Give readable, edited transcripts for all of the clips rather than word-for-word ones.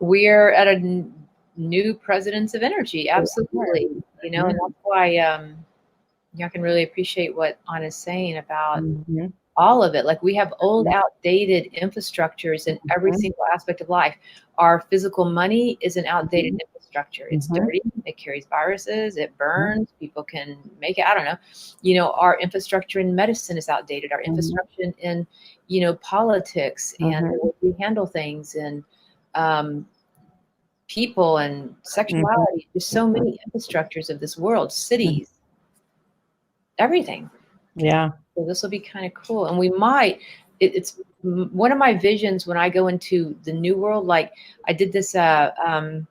we're at a new presidents of energy. Absolutely. You know, and that's why I can really appreciate what Anna's saying about all of it. Like, we have old, outdated infrastructures in every single aspect of life. Our physical money is an outdated infrastructure. It's dirty. It carries viruses. It burns. People can make it. I don't know. You know, our infrastructure in medicine is outdated. Our infrastructure in, you know, politics and the way we handle things, and people and sexuality. There's so many infrastructures of this world, cities, everything. Yeah. So this will be kind of cool. And we might, it's one of my visions when I go into the new world. Like, I did this class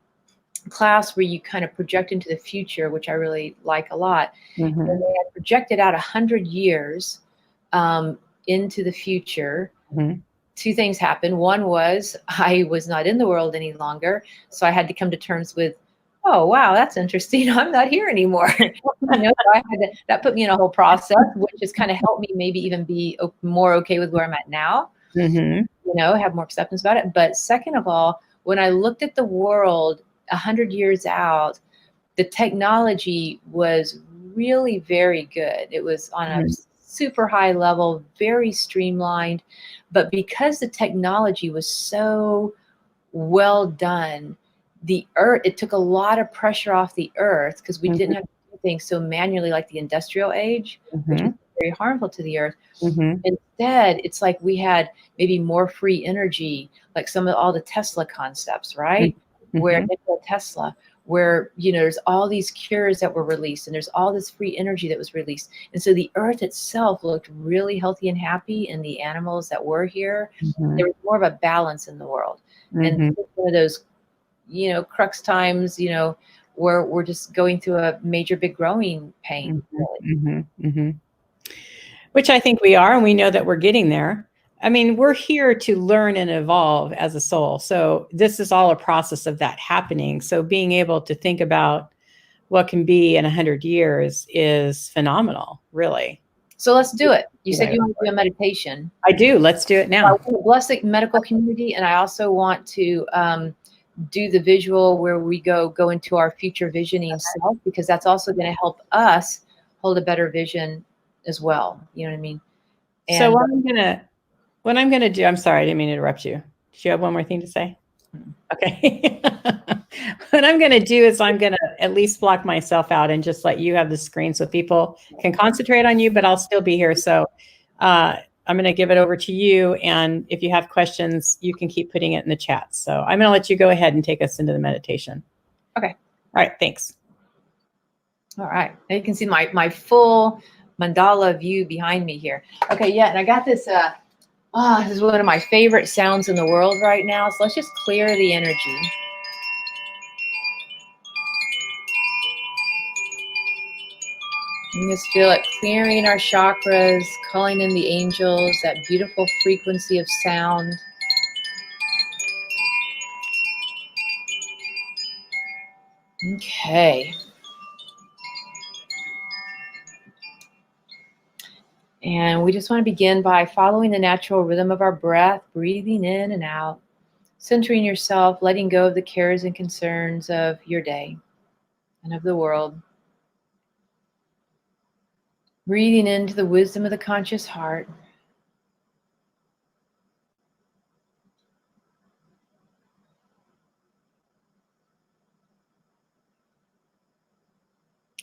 where you kind of project into the future, which I really like a lot. And they had projected out 100 years into the future. Two things happened. One was I was not in the world any longer. So I had to come to terms with, oh, wow, that's interesting. I'm not here anymore. You know, so I had to, that put me in a whole process, which has kind of helped me maybe even be more okay with where I'm at now, you know, have more acceptance about it. But second of all, when I looked at the world 100 years out, the technology was really very good. It was on a super high level, very streamlined. But because the technology was so well done, the earth, it took a lot of pressure off the earth, because we didn't have to do things so manually like the industrial age, which is very harmful to the earth. Instead, it's like we had maybe more free energy, like all the Tesla concepts, right? Where Nikola Tesla, where, you know, there's all these cures that were released, and there's all this free energy that was released. And so the earth itself looked really healthy and happy, and the animals that were here, there was more of a balance in the world. And one of those, you know, crux times, you know, where we're just going through a major big growing pain, really. Which I think we are, and we know that we're getting there. I mean, we're here to learn and evolve as a soul. So this is all a process of that happening. So being able to think about what can be in 100 years is phenomenal, really. So let's do it. You said you want to do a meditation. I do. Let's do it now. I want to bless the medical community, and I also want to do the visual where we go into our future visioning self, because that's also going to help us hold a better vision as well. You know what I mean? And so what I'm gonna do, I'm sorry, I didn't mean to interrupt you. Did you have one more thing to say? Okay. What I'm going to do is I'm going to at least block myself out and just let you have the screen so people can concentrate on you, but I'll still be here. So I'm going to give it over to you. And if you have questions, you can keep putting it in the chat. So I'm going to let you go ahead and take us into the meditation. Okay. All right. Thanks. All right. Now you can see my full mandala view behind me here. Okay. Yeah. And I got this, this is one of my favorite sounds in the world right now. So let's just clear the energy. And just feel it clearing our chakras, calling in the angels, that beautiful frequency of sound. Okay. And we just want to begin by following the natural rhythm of our breath, breathing in and out, centering yourself, letting go of the cares and concerns of your day and of the world. Breathing into the wisdom of the conscious heart.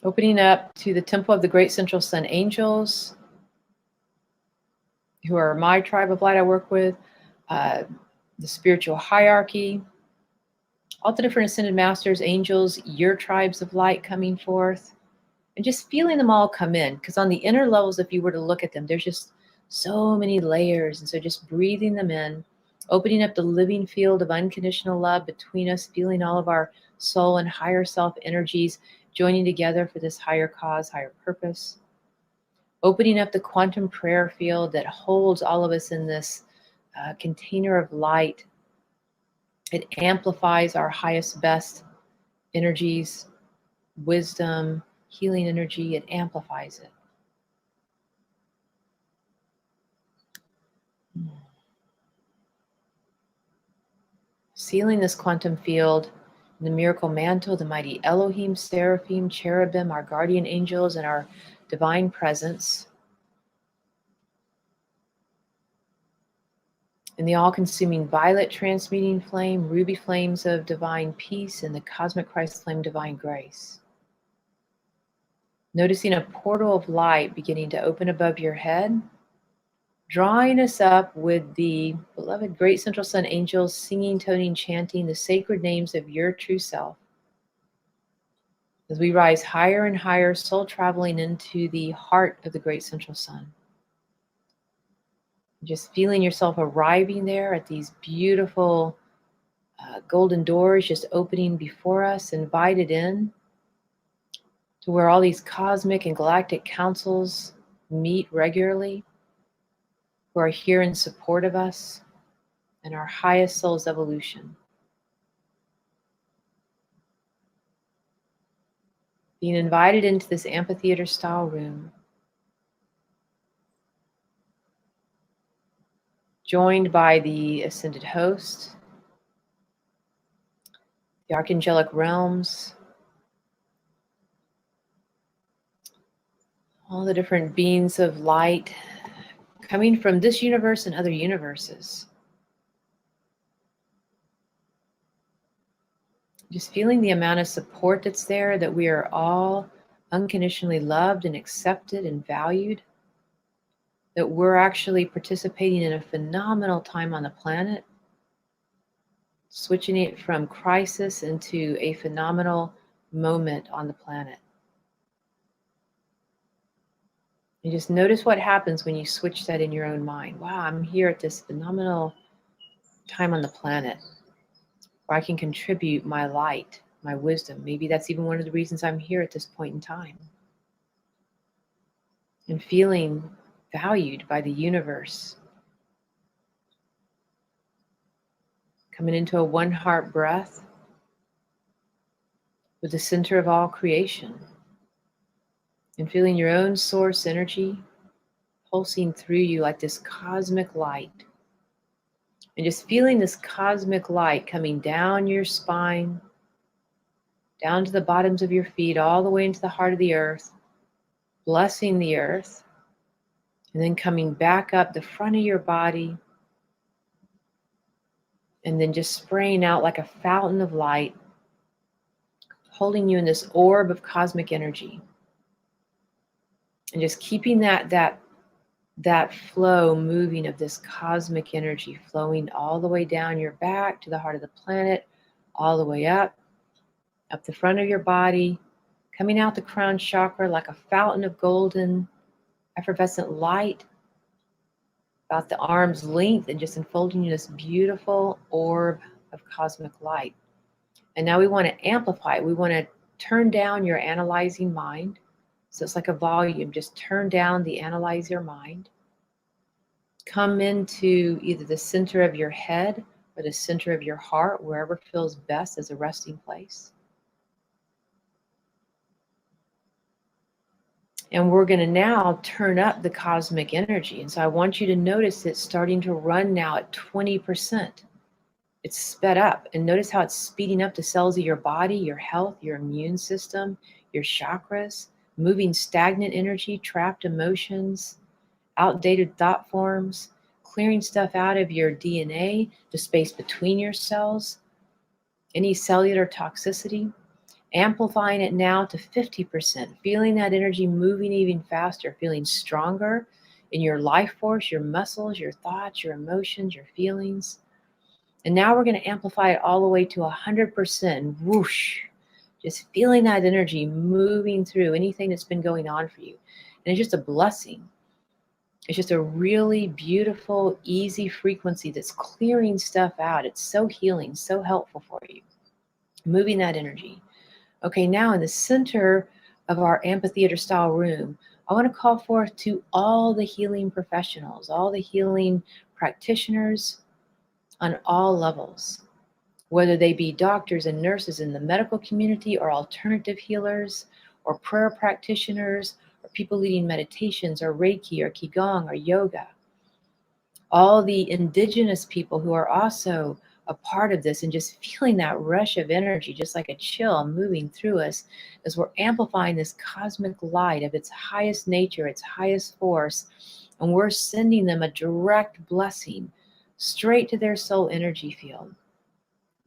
Opening up to the temple of the great central sun angels, who are my tribe of light I work with, the spiritual hierarchy, all the different ascended masters, angels, your tribes of light coming forth, and just feeling them all come in. Because on the inner levels, if you were to look at them, there's just so many layers. And so just breathing them in, opening up the living field of unconditional love between us, feeling all of our soul and higher self energies joining together for this higher cause, higher purpose. Opening up the quantum prayer field that holds all of us in this container of light. It amplifies our highest, best energies, wisdom, healing energy. It amplifies it. Sealing this quantum field in the miracle mantle, the mighty Elohim, seraphim, cherubim, our guardian angels, and our divine presence. In the all-consuming violet transmuting flame, ruby flames of divine peace, and the cosmic Christ flame divine grace. Noticing a portal of light beginning to open above your head, drawing us up with the beloved great central sun angels singing, toning, chanting the sacred names of your true self. As we rise higher and higher, soul traveling into the heart of the great central sun. Just feeling yourself arriving there at these beautiful golden doors just opening before us, invited in to where all these cosmic and galactic councils meet regularly, who are here in support of us and our highest soul's evolution. Being invited into this amphitheater style room, joined by the ascended host, the archangelic realms, all the different beings of light coming from this universe and other universes. Just feeling the amount of support that's there, that we are all unconditionally loved and accepted and valued, that we're actually participating in a phenomenal time on the planet, switching it from crisis into a phenomenal moment on the planet. And just notice what happens when you switch that in your own mind. Wow, I'm here at this phenomenal time on the planet where I can contribute my light, my wisdom. Maybe that's even one of the reasons I'm here at this point in time. And feeling valued by the universe. Coming into a one heart breath with the center of all creation. And feeling your own source energy pulsing through you like this cosmic light. And just feeling this cosmic light coming down your spine, down to the bottoms of your feet, all the way into the heart of the earth, blessing the earth, and then coming back up the front of your body, and then just spraying out like a fountain of light, holding you in this orb of cosmic energy. And just keeping that flow moving of this cosmic energy flowing all the way down your back to the heart of the planet, all the way up the front of your body, coming out the crown chakra like a fountain of golden, effervescent light, about the arm's length, and just enfolding you this beautiful orb of cosmic light. And now we want to amplify it. We want to turn down your analyzing mind. So it's like a volume. Just turn down the analyzer mind. Come into either the center of your head or the center of your heart, wherever feels best as a resting place. And we're going to now turn up the cosmic energy. And so I want you to notice it's starting to run now at 20%. It's sped up. And notice how it's speeding up the cells of your body, your health, your immune system, your chakras, moving stagnant energy, trapped emotions, outdated thought forms, clearing stuff out of your DNA, the space between your cells, any cellular toxicity, amplifying it now to 50%, feeling that energy moving even faster, feeling stronger in your life force, your muscles, your thoughts, your emotions, your feelings. And now we're going to amplify it all the way to 100%, whoosh, just feeling that energy moving through anything that's been going on for you. And it's just a blessing. It's just a really beautiful, easy frequency that's clearing stuff out. It's so healing, so helpful for you. Moving that energy. Okay, now in the center of our amphitheater style room, I want to call forth to all the healing professionals, all the healing practitioners on all levels, whether they be doctors and nurses in the medical community, or alternative healers, or prayer practitioners, or people leading meditations, or Reiki, or Qigong, or yoga. All the indigenous people who are also a part of this, and just feeling that rush of energy, just like a chill moving through us as we're amplifying this cosmic light of its highest nature, its highest force, and we're sending them a direct blessing straight to their soul energy field,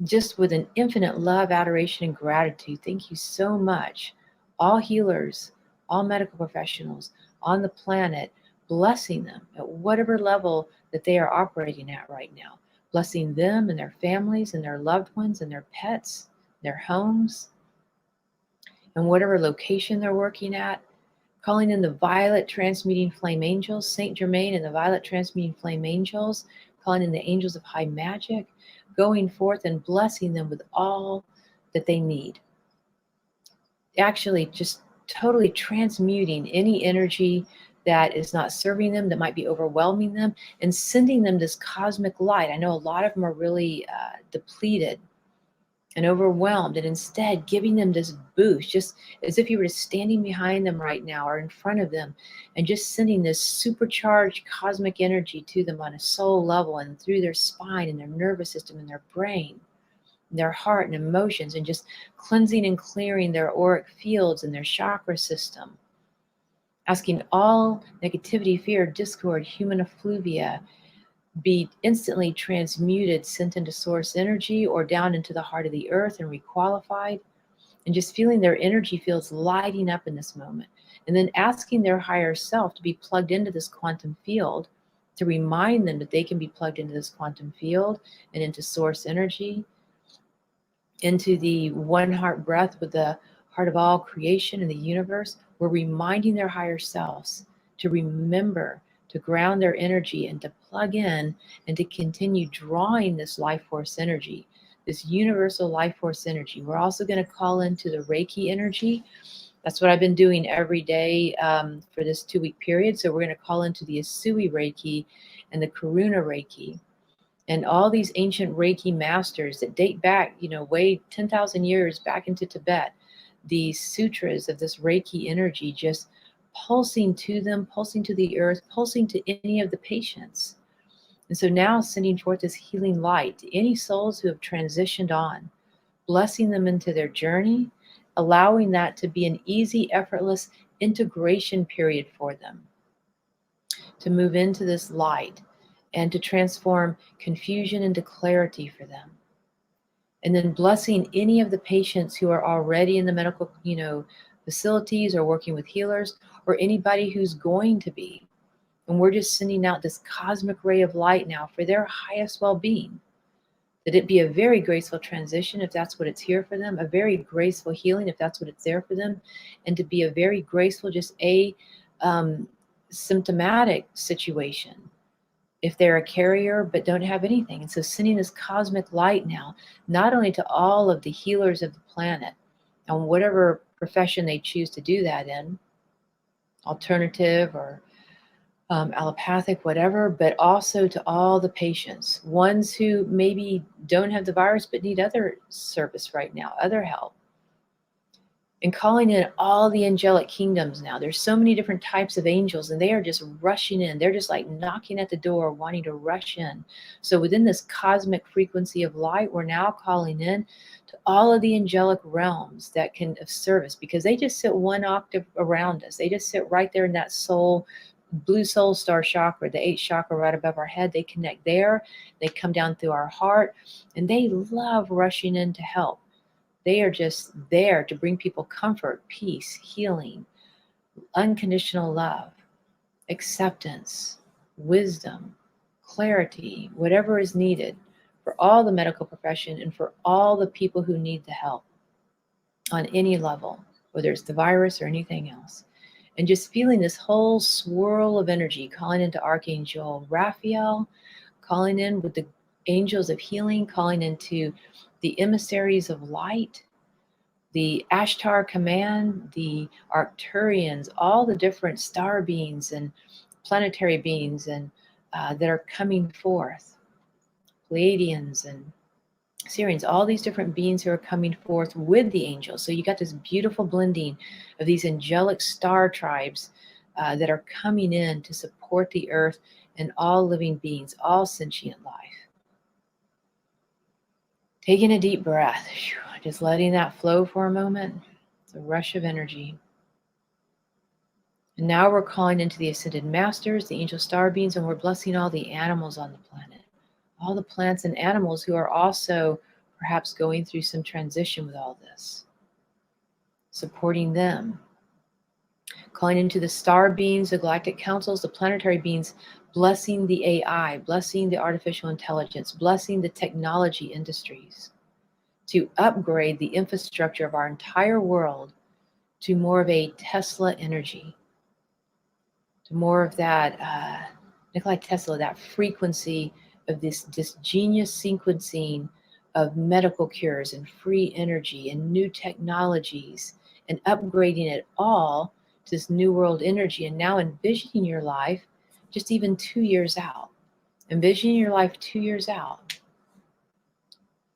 just with an infinite love, adoration, and gratitude. Thank you so much. All healers, all medical professionals on the planet, blessing them at whatever level that they are operating at right now, blessing them and their families and their loved ones and their pets, their homes, and whatever location they're working at, calling in the violet transmuting flame angels, Saint Germain and the violet transmuting flame angels, calling in the angels of high magic, going forth and blessing them with all that they need. Actually, just totally transmuting any energy that is not serving them, that might be overwhelming them, and sending them this cosmic light. I know a lot of them are really depleted and overwhelmed, and instead giving them this boost, just as if you were standing behind them right now or in front of them, and just sending this supercharged cosmic energy to them on a soul level and through their spine and their nervous system and their brain, and their heart and emotions, and just cleansing and clearing their auric fields and their chakra system, asking all negativity, fear, discord, human effluvia be instantly transmuted, sent into source energy or down into the heart of the earth and requalified, and just feeling their energy fields lighting up in this moment. And then asking their higher self to be plugged into this quantum field, to remind them that they can be plugged into this quantum field and into source energy, into the one heart breath with the heart of all creation in the universe. We're reminding their higher selves to remember to ground their energy and to plug in and to continue drawing this life force energy, this universal life force energy. We're also going to call into the Reiki energy. That's what I've been doing every day for this 2-week period. So we're going to call into the Usui Reiki and the Karuna Reiki and all these ancient Reiki masters that date back, way 10,000 years back into Tibet. These sutras of this Reiki energy just pulsing to them, pulsing to the earth, pulsing to any of the patients. And so now sending forth this healing light to any souls who have transitioned on, blessing them into their journey, allowing that to be an easy, effortless integration period for them, to move into this light and to transform confusion into clarity for them. And then blessing any of the patients who are already in the medical, facilities or working with healers, or anybody who's going to be. And we're just sending out this cosmic ray of light now for their highest well-being. That it be a very graceful transition if that's what it's here for them, a very graceful healing if that's what it's there for them, and to be a very graceful, just a symptomatic situation if they're a carrier but don't have anything. And so sending this cosmic light now, not only to all of the healers of the planet, on whatever profession they choose to do that in, alternative or allopathic, whatever, but also to all the patients, ones who maybe don't have the virus but need other service right now, other help. And calling in all the angelic kingdoms now. There's so many different types of angels, and they are just rushing in. They're just like knocking at the door, wanting to rush in. So within this cosmic frequency of light, we're now calling in to all of the angelic realms that can of service, because they just sit one octave around us. They just sit right there in that blue soul star chakra, the 8th chakra right above our head. They connect there. They come down through our heart, and they love rushing in to help. They are just there to bring people comfort, peace, healing, unconditional love, acceptance, wisdom, clarity, whatever is needed for all the medical profession and for all the people who need the help on any level, whether it's the virus or anything else. And just feeling this whole swirl of energy, calling into Archangel Raphael, calling in with the angels of healing, calling into the emissaries of light, the Ashtar Command, the Arcturians, all the different star beings and planetary beings and that are coming forth, Pleiadians and Sirians, all these different beings who are coming forth with the angels. So you got this beautiful blending of these angelic star tribes that are coming in to support the earth and all living beings, all sentient life. Taking a deep breath, just letting that flow for a moment. It's a rush of energy. And now we're calling into the Ascended Masters, the angel star beings, and we're blessing all the animals on the planet, all the plants and animals who are also perhaps going through some transition with all this. Supporting them. Calling into the star beings, the galactic councils, the planetary beings, blessing the AI, blessing the artificial intelligence, blessing the technology industries to upgrade the infrastructure of our entire world to more of a Tesla energy, to more of that, Nikola Tesla, that frequency of this genius sequencing of medical cures and free energy and new technologies and upgrading it all to this new world energy. And now envisioning your life just even 2 years out. Envisioning your life 2 years out.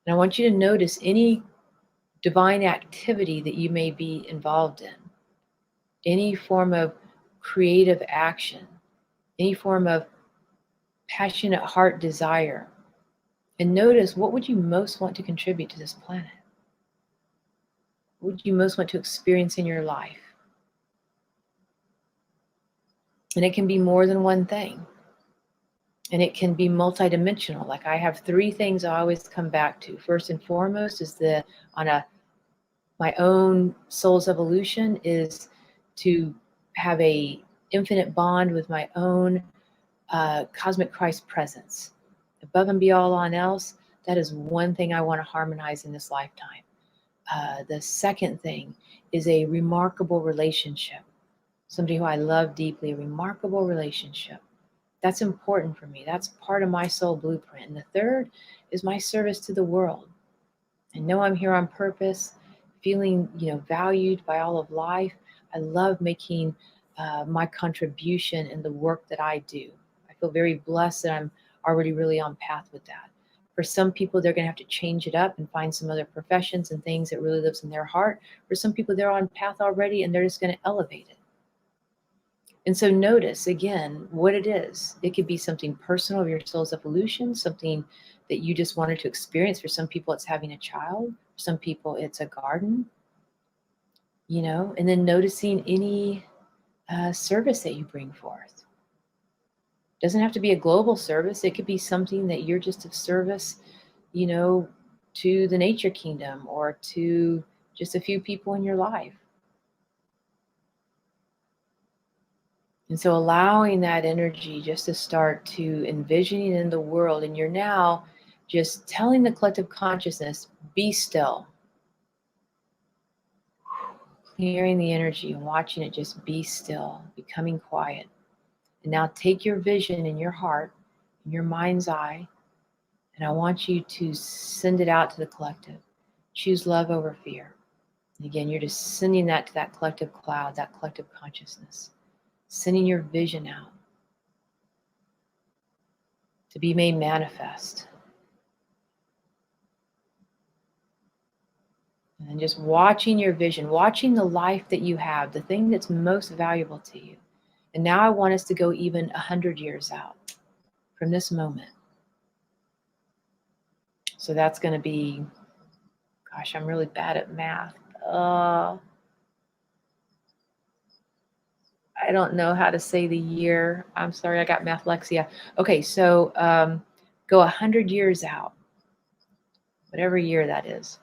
And I want you to notice any divine activity that you may be involved in, any form of creative action, any form of passionate heart desire. And notice, what would you most want to contribute to this planet? What would you most want to experience in your life? And it can be more than one thing. And it can be multidimensional. Like I have 3 things I always come back to. First and foremost is my own soul's evolution is to have a infinite bond with my own cosmic Christ presence. Above and beyond all else, that is one thing I want to harmonize in this lifetime. The second thing is a remarkable relationship. Somebody who I love deeply, a remarkable relationship. That's important for me. That's part of my soul blueprint. And the third is my service to the world. I know I'm here on purpose, feeling, valued by all of life. I love making my contribution in the work that I do. I feel very blessed that I'm already really on path with that. For some people, they're going to have to change it up and find some other professions and things that really lives in their heart. For some people, they're on path already and they're just going to elevate it. And so notice again what it is. It could be something personal of your soul's evolution, something that you just wanted to experience. For some people, it's having a child. For some people, it's a garden, and then noticing any service that you bring forth. It doesn't have to be a global service. It could be something that you're just of service, to the nature kingdom or to just a few people in your life. And so allowing that energy just to start to envisioning in the world, and you're now just telling the collective consciousness, be still. Clearing the energy and watching it just be still, becoming quiet. And now take your vision in your heart, in your mind's eye, and I want you to send it out to the collective. Choose love over fear. And again, you're just sending that to that collective cloud, that collective consciousness. Sending your vision out to be made manifest. And then just watching your vision, watching the life that you have, the thing that's most valuable to you. And now I want us to go even 100 years out from this moment. So that's going to be, gosh, I'm really bad at math. I don't know how to say the year. I'm sorry, I got mathlexia. Okay, so go 100 years out, whatever year that is.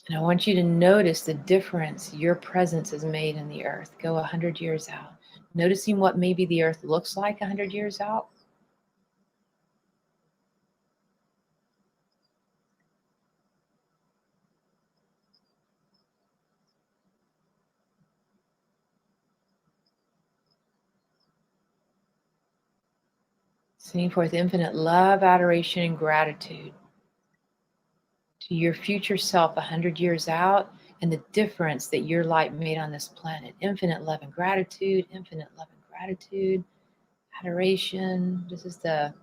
And I want you to notice the difference your presence has made in the earth. Go 100 years out. Noticing what maybe the earth looks like 100 years out. Sending forth infinite love, adoration, and gratitude to your future self 100 years out and the difference that your light made on this planet. Infinite love and gratitude, infinite love and gratitude, adoration. This is the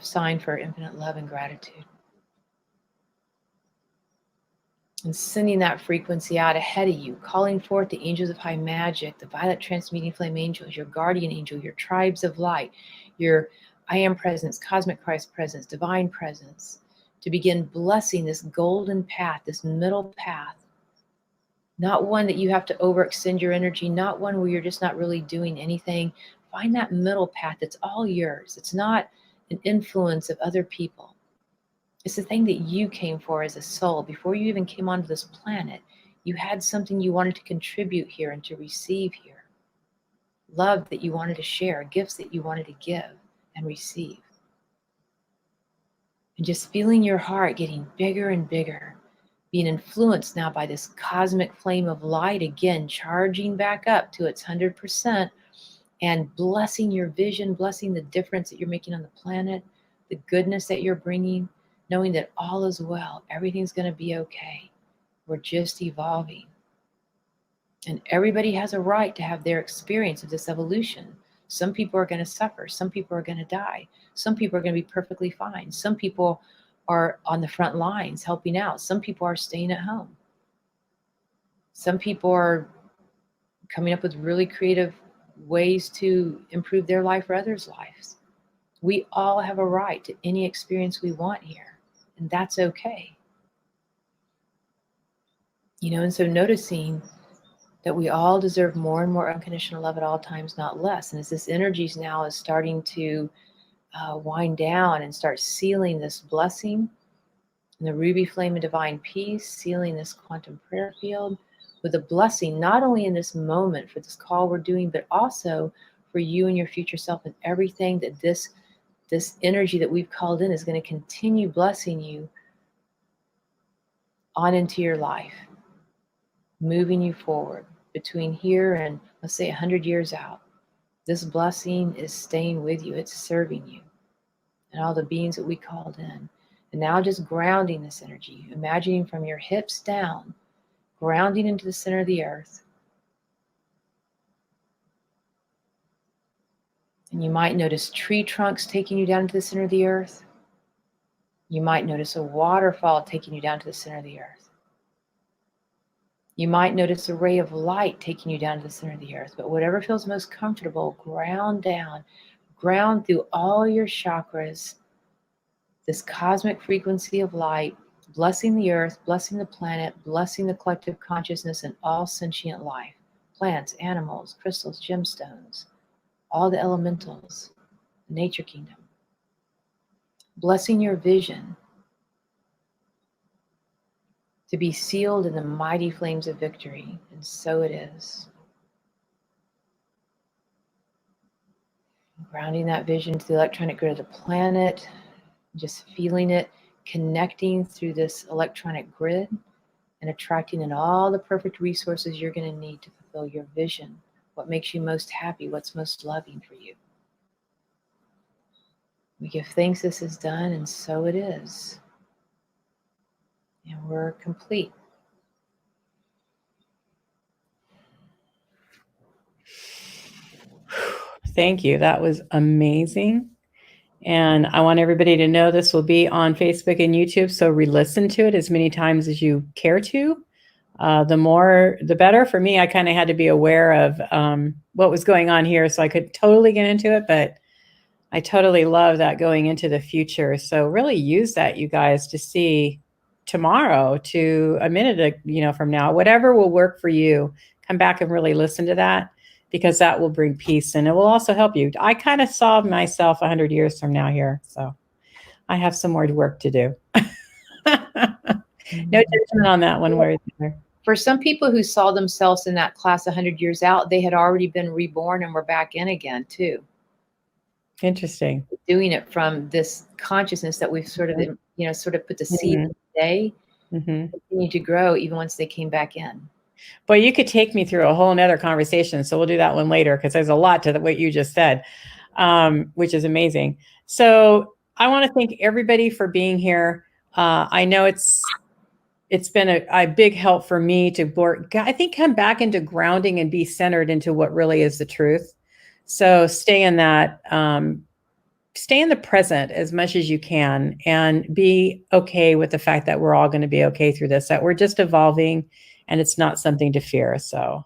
sign for infinite love and gratitude. And sending that frequency out ahead of you, calling forth the angels of high magic, the violet transmuting flame angels, your guardian angel, your tribes of light, your I am presence, cosmic Christ presence, divine presence, to begin blessing this golden path, this middle path. Not one that you have to overextend your energy, not one where you're just not really doing anything. Find that middle path that's all yours. It's not an influence of other people. It's the thing that you came for as a soul. Before you even came onto this planet, you had something you wanted to contribute here and to receive here. Love that you wanted to share, gifts that you wanted to give and receive. And just feeling your heart getting bigger and bigger, being influenced now by this cosmic flame of light, again, charging back up to its 100%, and blessing your vision, blessing the difference that you're making on the planet, the goodness that you're bringing, knowing that all is well, everything's going to be okay. We're just evolving. And everybody has a right to have their experience of this evolution. Some people are going to suffer. Some people are going to die. Some people are going to be perfectly fine. Some people are on the front lines helping out. Some people are staying at home. Some people are coming up with really creative ways to improve their life or others' lives. We all have a right to any experience we want here, and that's okay. And so noticing that we all deserve more and more unconditional love at all times, not less. And as this energy now is starting to wind down and start sealing this blessing in the ruby flame of divine peace, sealing this quantum prayer field with a blessing, not only in this moment for this call we're doing, but also for you and your future self and everything that this energy that we've called in is going to continue blessing you on into your life, moving you forward between here and, let's say, 100 years out. This blessing is staying with you. It's serving you and all the beings that we called in. And now just grounding this energy, imagining from your hips down, grounding into the center of the earth. And you might notice tree trunks taking you down to the center of the earth. You might notice a waterfall taking you down to the center of the earth. You might notice a ray of light taking you down to the center of the earth. But whatever feels most comfortable, ground down, ground through all your chakras, this cosmic frequency of light, blessing the earth, blessing the planet, blessing the collective consciousness and all sentient life, plants, animals, crystals, gemstones, all the elementals, the nature kingdom. Blessing your vision to be sealed in the mighty flames of victory, and so it is. Grounding that vision to the electronic grid of the planet, just feeling it connecting through this electronic grid and attracting in all the perfect resources you're going to need to fulfill your vision, what makes you most happy, what's most loving for you. We give thanks this is done, and so it is. And we're complete. Thank you. That was amazing. And I want everybody to know this will be on Facebook and YouTube. So re-listen to it as many times as you care to. The more, the better. For me, I kind of had to be aware of what was going on here so I could totally get into it. But I totally love that going into the future. So really use that, you guys, to see tomorrow to a minute, from now, whatever will work for you. Come back and really listen to that, because that will bring peace and it will also help you. I kind of saw myself 100 years from now here. So I have some more work to do. No judgment on that one. Where for some people who saw themselves in that class 100 years out, they had already been reborn and were back in again too. Interesting. Doing it from this consciousness that we've sort of, put the seed in today, continue to grow even once they came back in. Boy, you could take me through a whole nother conversation. So we'll do that one later, because there's a lot to what you just said, which is amazing. So I want to thank everybody for being here. I know it's been a big help for me to, I think, come back into grounding and be centered into what really is the truth. So stay in that. stay in the present as much as you can and be okay with the fact that we're all going to be okay through this, that we're just evolving and it's not something to fear. So